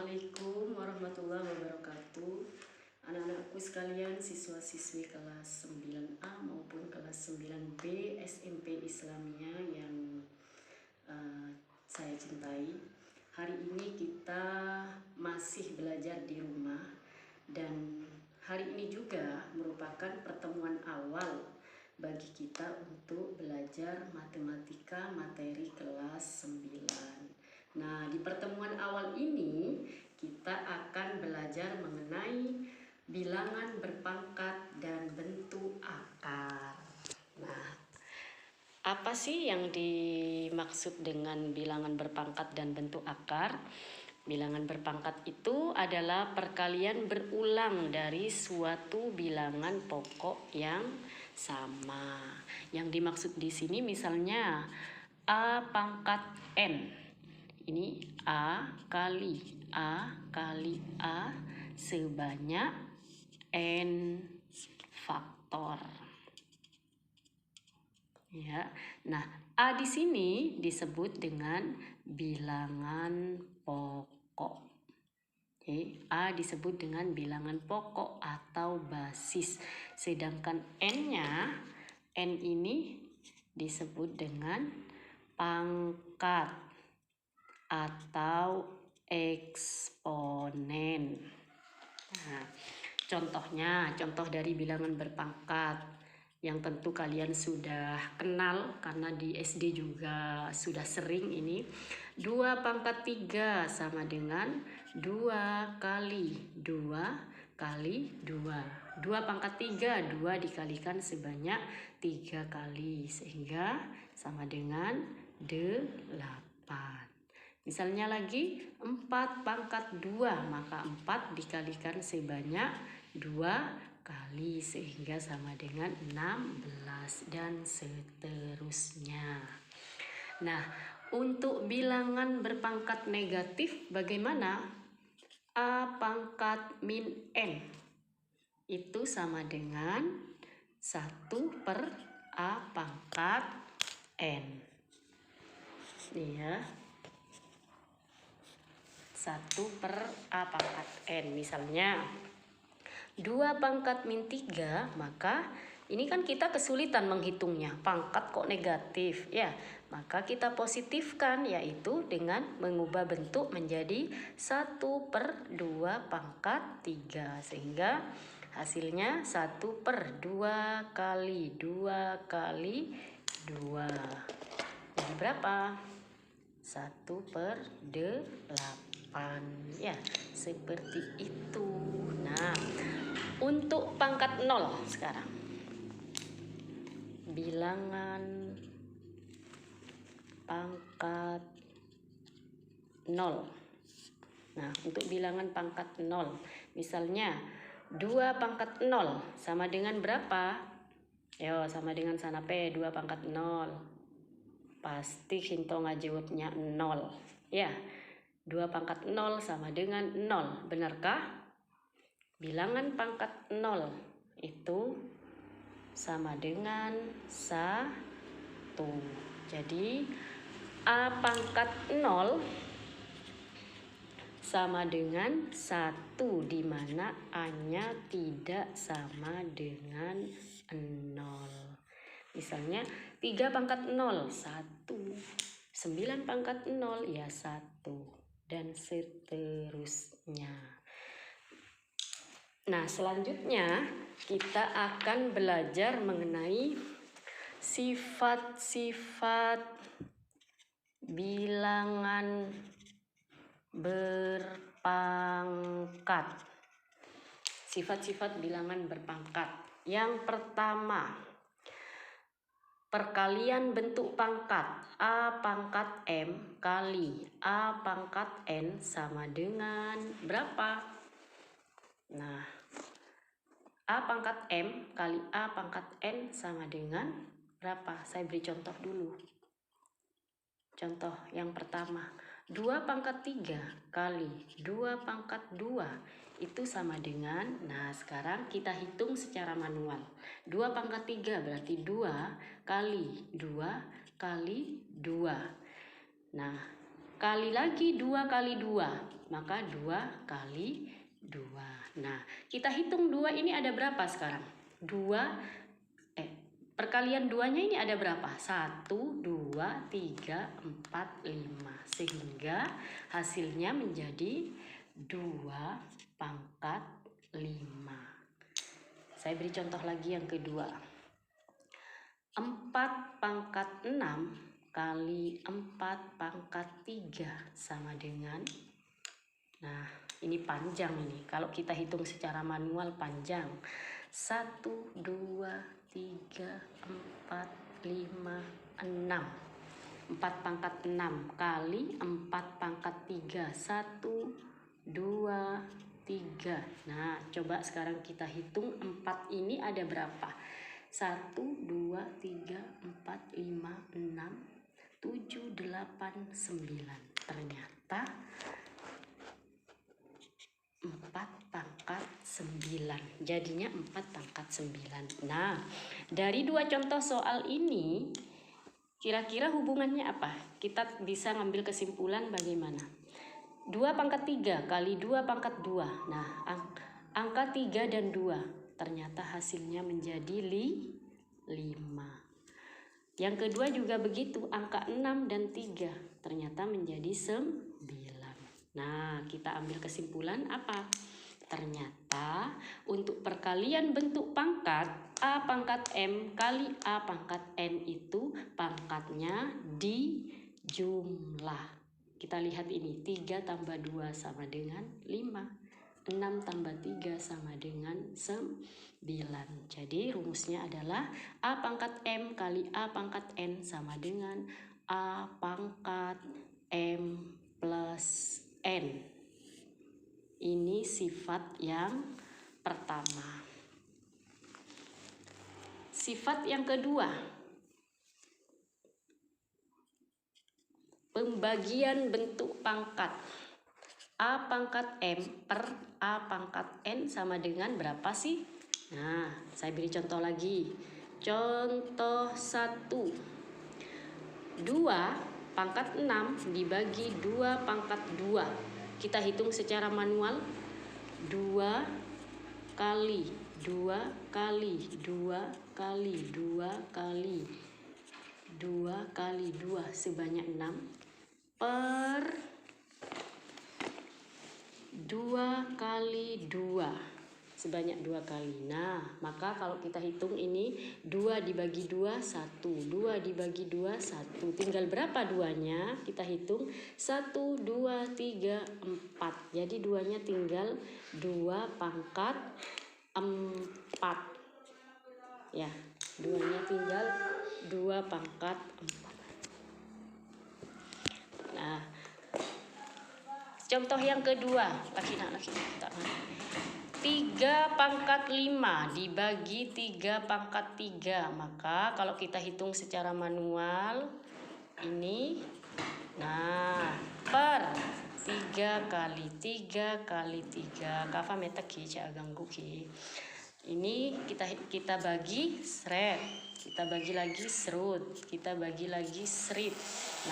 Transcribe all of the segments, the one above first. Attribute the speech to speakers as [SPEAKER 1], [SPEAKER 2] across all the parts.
[SPEAKER 1] Assalamualaikum warahmatullahi wabarakatuh. Anak-anakku sekalian, siswa-siswi kelas 9A maupun kelas 9B SMP Islamia yang saya cintai. Hari ini kita masih belajar di rumah dan hari ini juga merupakan pertemuan awal bagi kita untuk belajar matematika materi kelas 9. Nah, di pertemuan awal ini kita akan belajar mengenai bilangan berpangkat dan bentuk akar. Nah, apa sih yang dimaksud dengan bilangan berpangkat dan bentuk akar? Bilangan berpangkat itu adalah perkalian berulang dari suatu bilangan pokok yang sama. Yang dimaksud di sini misalnya A pangkat N. Ini A kali A sebanyak N faktor. Ya. Nah, A di sini disebut dengan bilangan pokok. Oke, A disebut dengan bilangan pokok atau basis. Sedangkan N-nya, N ini disebut dengan pangkat atau eksponen. Nah, contoh dari bilangan berpangkat yang tentu kalian sudah kenal karena di SD juga sudah sering ini. 2 pangkat 3 sama dengan 2 kali 2 kali 2. 2 pangkat 3, 2 dikalikan sebanyak 3 kali sehingga sama dengan 8. Misalnya lagi 4 pangkat 2, maka 4 dikalikan sebanyak 2 kali sehingga sama dengan 16 dan seterusnya. Nah, untuk bilangan berpangkat negatif bagaimana? A pangkat min N itu sama dengan 1 per A pangkat N. Ini ya. 1 per A pangkat N. Misalnya 2 pangkat min 3, maka ini kan kita kesulitan menghitungnya. Pangkat kok negatif ya. Maka kita positifkan yaitu dengan mengubah bentuk menjadi 1 per 2 pangkat 3. Sehingga hasilnya 1 per 2 kali 2 kali 2. Jadi berapa? 1 per 8. Ya, seperti itu. Nah, untuk pangkat 0 sekarang. Bilangan pangkat 0. Nah, untuk bilangan pangkat 0. Misalnya 2 pangkat 0 sama dengan berapa? Yo, sama dengan sana P 2 pangkat 0. Pasti hintung jawabnya 0. Ya. 2 pangkat 0 sama dengan 0. Benarkah? Bilangan pangkat 0 itu sama dengan 1. Jadi A pangkat 0 sama dengan 1 di mana A-nya tidak sama dengan 0. Misalnya 3 pangkat 0, 1. 9 pangkat 0, ya 1. Dan seterusnya. Nah, selanjutnya kita akan belajar mengenai sifat-sifat bilangan berpangkat. Sifat-sifat bilangan berpangkat. Yang pertama, perkalian bentuk pangkat. A pangkat M kali A pangkat N sama dengan berapa? Nah, A pangkat M kali A pangkat N sama dengan berapa? Saya beri contoh dulu. Contoh yang pertama. 2 pangkat 3 kali 2 pangkat 2 itu sama dengan, nah sekarang kita hitung secara manual. 2 pangkat 3 berarti 2 kali 2 kali 2. Nah, kali lagi 2 kali 2, maka 2 kali 2. Nah, kita hitung 2 ini ada berapa sekarang? Perkalian 2-nya ini ada berapa? 1, 2, 3, 4, 5. Sehingga hasilnya menjadi 2 pangkat 5. Saya beri contoh lagi yang kedua. 4 pangkat 6 kali 4 pangkat 3 sama dengan, nah ini panjang ini. Kalau kita hitung secara manual panjang. 1, 2, 3, 4, 5, 6. 4 pangkat 6 kali 4 pangkat 3. 1, 2, 3. Nah, coba sekarang kita hitung 4 ini ada berapa? 1, 2, 3, 4, 5, 6, 7, 8, 9. Ternyata 4 pangkat 9. Jadinya 4 pangkat 9. Nah, dari dua contoh soal ini, kira-kira hubungannya apa? Kita bisa ngambil kesimpulan bagaimana? 2 pangkat 3 kali 2 pangkat 2. Nah, angka 3 dan 2. Ternyata hasilnya menjadi 5. Yang kedua juga begitu, angka 6 dan 3. Ternyata menjadi 9. Nah, kita ambil kesimpulan apa? Ternyata untuk perkalian bentuk pangkat A pangkat M kali A pangkat N itu pangkatnya dijumlah. Kita lihat ini, 3 tambah 2 sama dengan 5. 6 tambah 3 sama dengan 9. Jadi rumusnya adalah A pangkat M kali A pangkat N sama dengan A pangkat M plus N. Ini sifat yang pertama. Sifat yang kedua, pembagian bentuk pangkat. A pangkat M per A pangkat N sama dengan berapa sih? Nah, saya beri contoh lagi. Contoh 1. 2 pangkat 6 dibagi 2 pangkat 2. Kita hitung secara manual. 2 kali 2 kali 2 kali 2 kali 2 kali 2 sebanyak 6 per 2 kali 2 sebanyak 2 kali. Nah, maka kalau kita hitung ini 2 dibagi 2, 1. 2 dibagi 2, 1. Tinggal berapa 2-nya? Kita hitung 1, 2, 3, 4. Jadi 2-nya tinggal 2 pangkat 4. Ya, 2-nya tinggal 2 pangkat 4. Nah, contoh yang kedua. Laki nak. 3 pangkat 5 dibagi 3 pangkat 3. Maka kalau kita hitung secara manual ini, nah, per 3 kali 3 kali 3. Kafa meta ki ganggu ki. Ini kita bagi seret. Kita bagi lagi serut. Kita bagi lagi serit.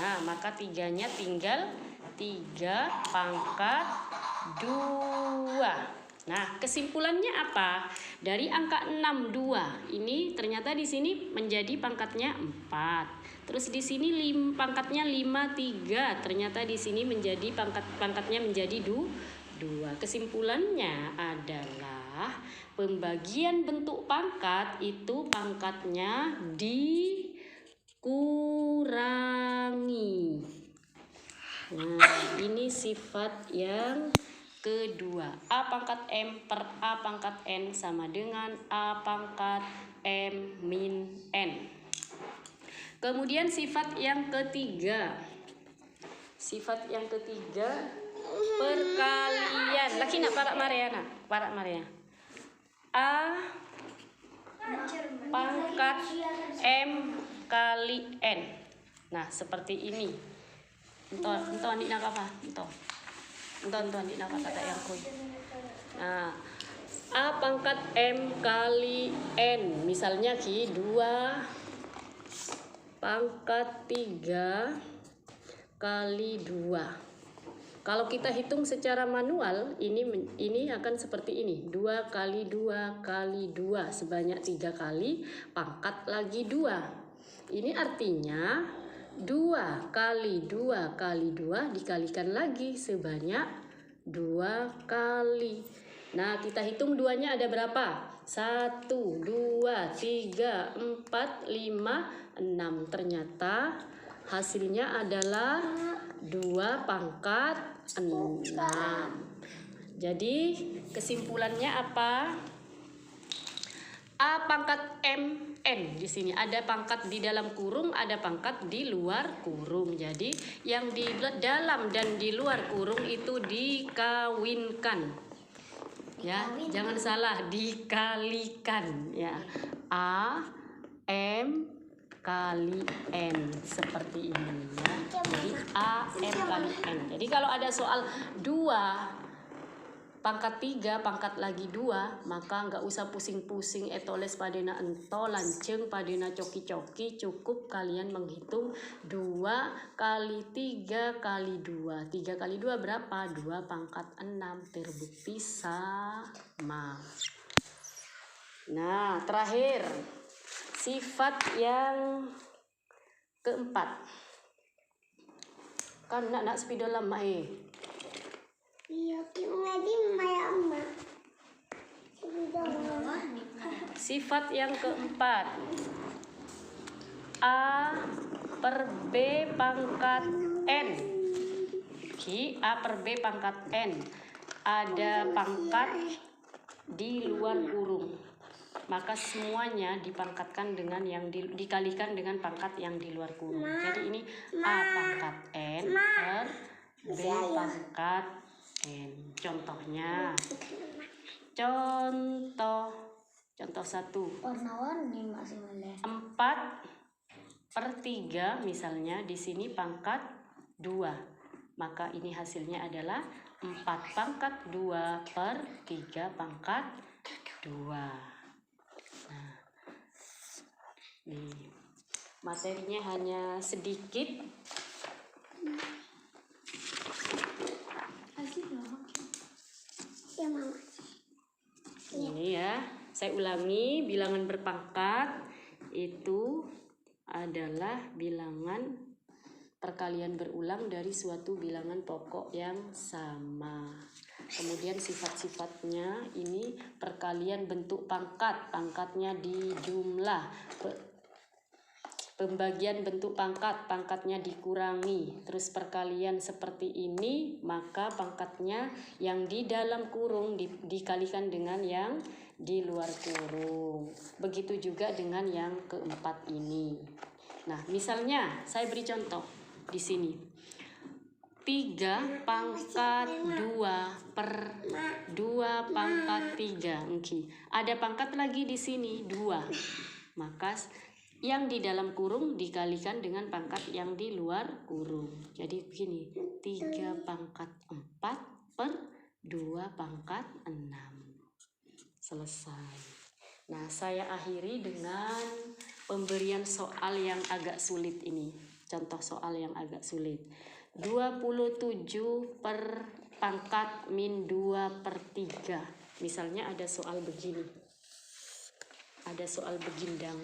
[SPEAKER 1] Nah, maka 3-nya tinggal 3 pangkat 2. Nah, kesimpulannya apa? Dari angka 62 ini ternyata di sini menjadi pangkatnya 4. Terus di sini pangkatnya 53. Ternyata di sini menjadi pangkatnya menjadi 2. Kesimpulannya adalah pembagian bentuk pangkat itu pangkatnya dikurangi. Nah, ini sifat yang kedua. A pangkat M per A pangkat N sama dengan A pangkat M min N. Kemudian sifat yang ketiga. Sifat yang ketiga, perkalian. Laki nak parak Mariana. A pangkat M kali N. Nah, seperti ini. Entah ni nak apa? Entah ni nak kata yang kui. Nah, A pangkat M kali N. Misalnya ki 2 pangkat 3 kali 2. Kalau kita hitung secara manual, ini akan seperti ini. 2 kali 2 kali 2 sebanyak 3 kali, pangkat lagi 2. Ini artinya 2 kali 2 kali 2 dikalikan lagi sebanyak 2 kali. Nah, kita hitung 2-nya ada berapa? 1, 2, 3, 4, 5, 6. Ternyata hasilnya adalah 2 pangkat 6. Jadi kesimpulannya apa? A pangkat M N. Di sini ada pangkat di dalam kurung, ada pangkat di luar kurung. Jadi yang di dalam dan di luar kurung itu dikawinkan. Ya, jangan salah, dikalikan ya. A M kali N seperti ini ya. Jadi A M kali N. Jadi kalau ada soal 2 pangkat 3 pangkat lagi 2, maka nggak usah pusing-pusing etoles padena ento lanceng padena coki-coki, cukup kalian menghitung 2 kali 3 kali 2. 3 kali 2 berapa? 2 pangkat 6, terbukti sama. Nah, terakhir sifat yang keempat. Kan nak speedo lama Sifat yang keempat. A per B pangkat N. A per B pangkat N. Ada pangkat di luar kurung. Maka semuanya dipangkatkan dengan yang dikalikan dengan pangkat yang di luar kurung. Jadi ini A pangkat N per B pangkat N. Contohnya, contoh 1. 4/3 misalnya di sini pangkat 2. Maka ini hasilnya adalah 4 pangkat 2 per 3 pangkat 2. Nah, nih materinya hanya sedikit. Ini ya, saya ulangi, bilangan berpangkat itu adalah bilangan perkalian berulang dari suatu bilangan pokok yang sama. Kemudian sifat-sifatnya ini perkalian bentuk pangkat, pangkatnya di jumlah. Pembagian bentuk pangkat, pangkatnya dikurangi. Terus perkalian seperti ini, maka pangkatnya yang di dalam kurung dikalikan dengan yang di luar kurung. Begitu juga dengan yang keempat ini. Nah, misalnya saya beri contoh di sini. 3 pangkat 2 per 2 pangkat 3. Okay. Ada pangkat lagi di sini 2. Maka yang di dalam kurung dikalikan dengan pangkat yang di luar kurung. Jadi begini, 3 pangkat 4 per 2 pangkat 6. Selesai. Nah, saya akhiri dengan pemberian soal yang agak sulit ini. Contoh soal yang agak sulit. 27 per pangkat min 2 per 3. Misalnya ada soal begini. Ada soal begindang.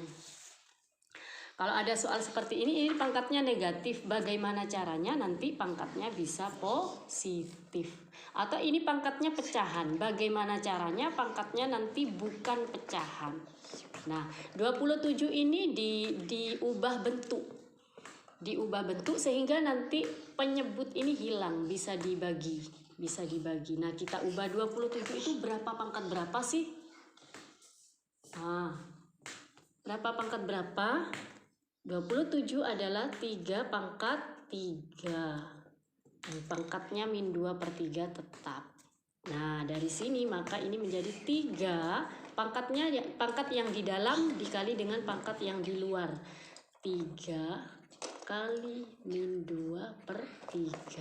[SPEAKER 1] Kalau ada soal seperti ini pangkatnya negatif. Bagaimana caranya? Nanti pangkatnya bisa positif. Atau ini pangkatnya pecahan. Bagaimana caranya? Pangkatnya nanti bukan pecahan. Nah, 27 ini diubah bentuk. Diubah bentuk sehingga nanti penyebut ini hilang. Bisa dibagi. Nah, kita ubah 27 itu berapa pangkat berapa sih? Nah, berapa pangkat berapa? 27 adalah 3 pangkat 3. Pangkatnya min 2 per 3 tetap. Nah, dari sini maka ini menjadi 3. Pangkatnya pangkat yang di dalam dikali dengan pangkat yang di luar. 3 kali min 2 per 3.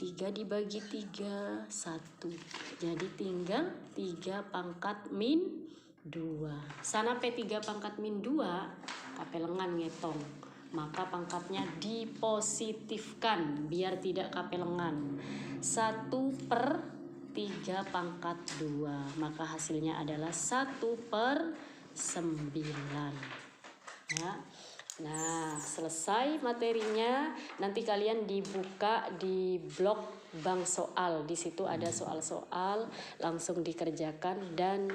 [SPEAKER 1] 3 dibagi 3, 1. Jadi tinggal 3 pangkat min 2. Sana P3 pangkat min 2, kapelengan ngetong. maka pangkatnya dipositifkan biar tidak kapelengan. 1/3 pangkat 2, maka hasilnya adalah 1/9. Ya. Nah, selesai materinya. Nanti kalian dibuka di blog bank soal. Di situ ada soal-soal, langsung dikerjakan dan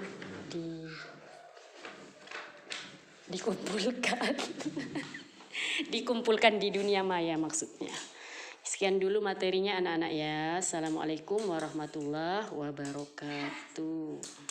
[SPEAKER 1] dikumpulkan. Dikumpulkan di dunia maya maksudnya. Sekian dulu materinya anak-anak ya. Assalamualaikum warahmatullahi wabarakatuh.